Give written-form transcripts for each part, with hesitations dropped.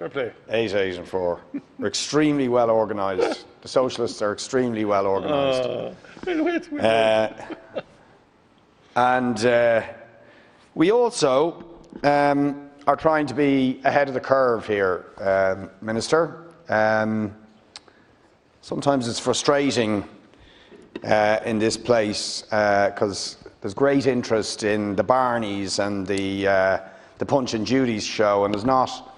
Fair play. 8, 8 and 4. We're extremely well organised. The socialists are extremely well organised. And we also are trying to be ahead of the curve here, Minister. Sometimes it's frustrating in this place because there's great interest in the Barneys and the Punch and Judy's show, and there's not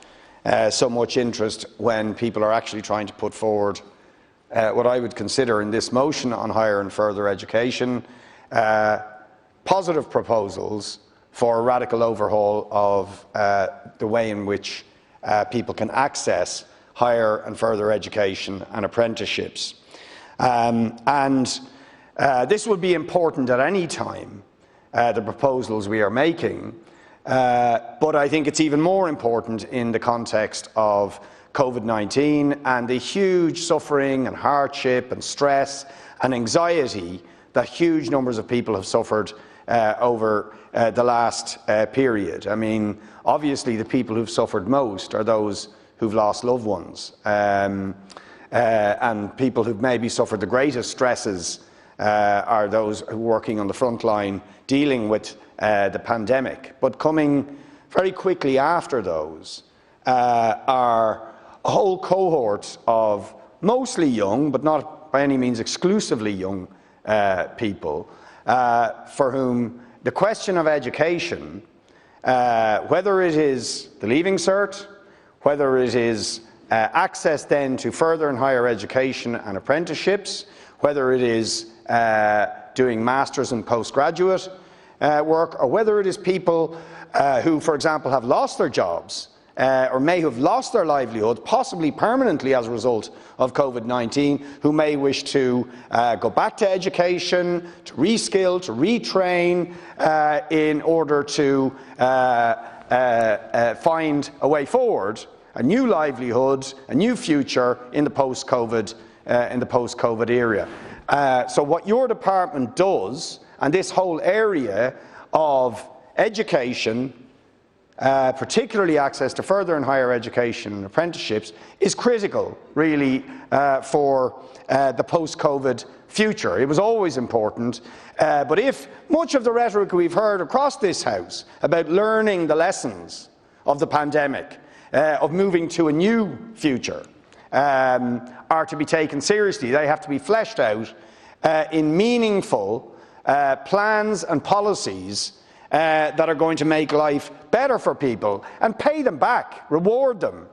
so much interest when people are actually trying to put forward what I would consider in this motion on higher and further education, positive proposals for a radical overhaul of the way in which people can access higher and further education and apprenticeships. This would be important at any time, the proposals we are making, but I think it's even more important in the context of COVID-19 and the huge suffering and hardship and stress and anxiety that huge numbers of people have suffered over the last period. I mean, obviously the people who've suffered most are those who've lost loved ones, and people who've maybe suffered the greatest stresses are those who are working on the front line dealing with the pandemic. But coming very quickly after those are a whole cohort of mostly young, but not by any means exclusively young people, for whom the question of education, whether it is the Leaving Cert, whether it is access then to further and higher education and apprenticeships, whether it is doing masters and postgraduate work, or whether it is people who, for example, have lost their jobs or may have lost their livelihood, possibly permanently as a result of COVID-19, who may wish to go back to education, to reskill, to retrain in order to find a way forward, a new livelihood, a new future in the post-COVID era. So what your department does, and this whole area of education, particularly access to further and higher education and apprenticeships, is critical, really, for the post-COVID future. It was always important, but if much of the rhetoric we've heard across this House about learning the lessons of the pandemic, of moving to a new future, are to be taken seriously, they have to be fleshed out in meaningful plans and policies that are going to make life better for people and pay them back, reward them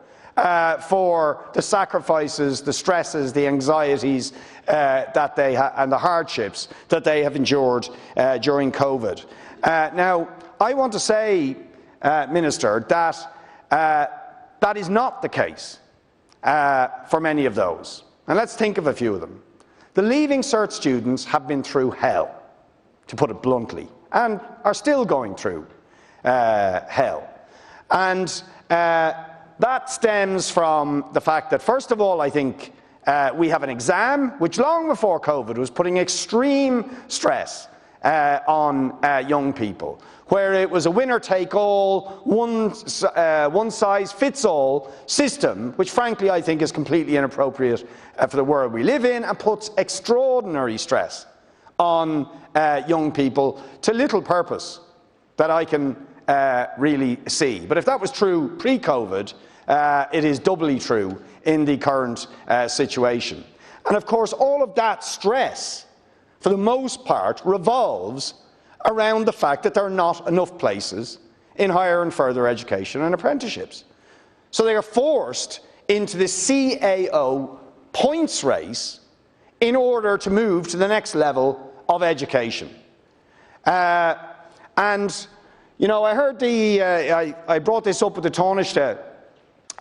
for the sacrifices, the stresses, the anxieties that they and the hardships that they have endured during COVID. Now, I want to say, Minister, that that is not the case for many of those. And let's think of a few of them. The Leaving Cert students have been through hell, to put it bluntly, and are still going through hell. And that stems from the fact that, first of all, I think we have an exam which, long before COVID, was putting extreme stress on young people, where it was a winner-take-all, one-size-fits-all system, which frankly I think is completely inappropriate for the world we live in and puts extraordinary stress on young people to little purpose that I can really see. But if that was true pre-COVID, it is doubly true in the current situation. And of course, all of that stress, for the most part, revolves around the fact that there are not enough places in higher and further education and apprenticeships. So they are forced into the CAO points race in order to move to the next level of education. And, you know, I heard I brought this up with the Taoiseach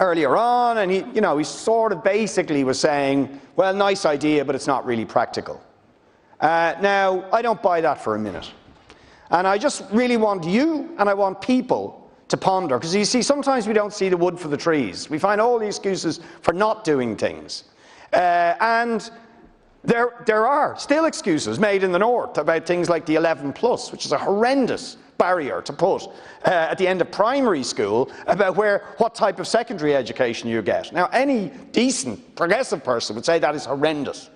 earlier on, and he sort of basically was saying, well, nice idea, but it's not really practical. Now, I don't buy that for a minute. And I just really want you and I want people to ponder, because you see, sometimes we don't see the wood for the trees. We find all the excuses for not doing things. And there are still excuses made in the North about things like the 11+, which is a horrendous barrier to put at the end of primary school about what type of secondary education you get. Now, any decent, progressive person would say that is horrendous.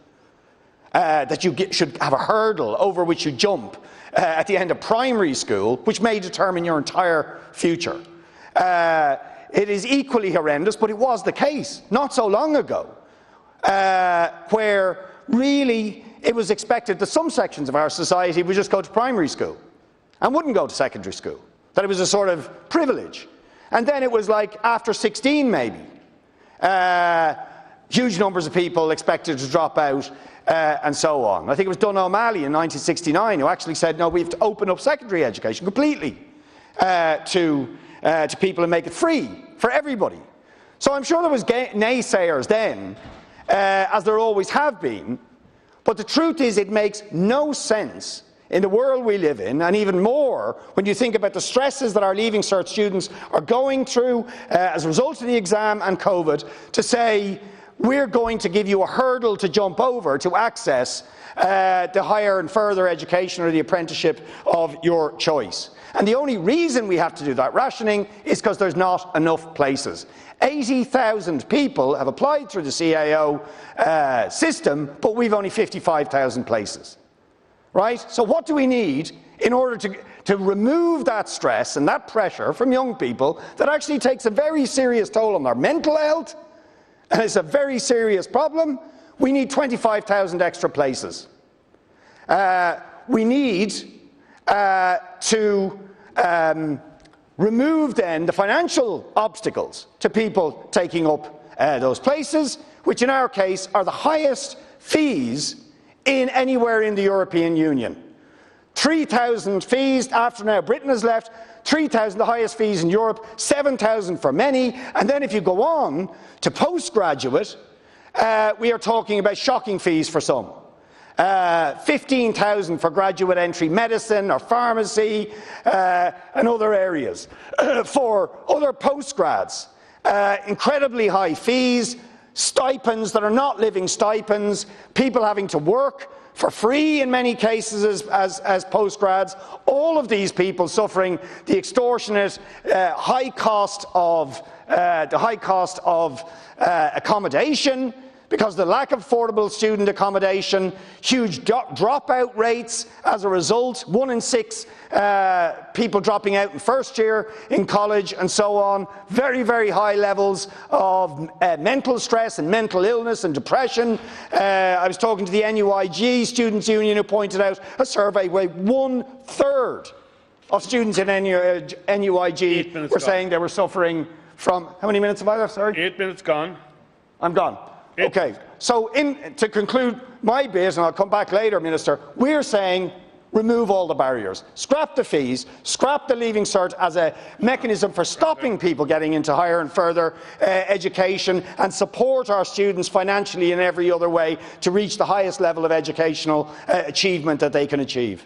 That you should have a hurdle over which you jump at the end of primary school, which may determine your entire future. It is equally horrendous, but it was the case not so long ago, where really it was expected that some sections of our society would just go to primary school and wouldn't go to secondary school, that it was a sort of privilege. And then it was like after 16 maybe, huge numbers of people expected to drop out and so on. I think it was Dun O'Malley in 1969 who actually said, no, we have to open up secondary education completely to people and make it free for everybody. So I'm sure there was naysayers then, as there always have been, but the truth is it makes no sense in the world we live in, and even more when you think about the stresses that our Leaving Cert students are going through as a result of the exam and COVID, to say we're going to give you a hurdle to jump over to access the higher and further education or the apprenticeship of your choice. And the only reason we have to do that rationing is because there's not enough places. 80,000 people have applied through the CAO system, but we've only 55,000 places. Right? So what do we need in order to remove that stress and that pressure from young people that actually takes a very serious toll on their mental health, and it's a very serious problem? We need 25,000 extra places. We need to remove then the financial obstacles to people taking up those places, which in our case are the highest fees in anywhere in the European Union. 3,000 fees after now Britain has left, 3,000 the highest fees in Europe, 7,000 for many, and then if you go on to postgraduate, we are talking about shocking fees for some. 15,000 for graduate entry medicine or pharmacy and other areas. For other postgrads, incredibly high fees, stipends that are not living stipends, people having to work for free in many cases as postgrads, all of these people suffering the extortionate high cost of accommodation, because of the lack of affordable student accommodation, huge dropout rates as a result, 1 in 6 people dropping out in first year in college and so on, very, very high levels of mental stress and mental illness and depression. I was talking to the NUIG Students' Union who pointed out a survey where 1/3 of students in NUIG were saying they were suffering from, how many minutes have I left, sorry? 8 minutes gone. I'm gone. Okay, so to conclude my bit, and I'll come back later, Minister, we're saying remove all the barriers, scrap the fees, scrap the Leaving Cert as a mechanism for stopping people getting into higher and further education, and support our students financially in every other way to reach the highest level of educational achievement that they can achieve.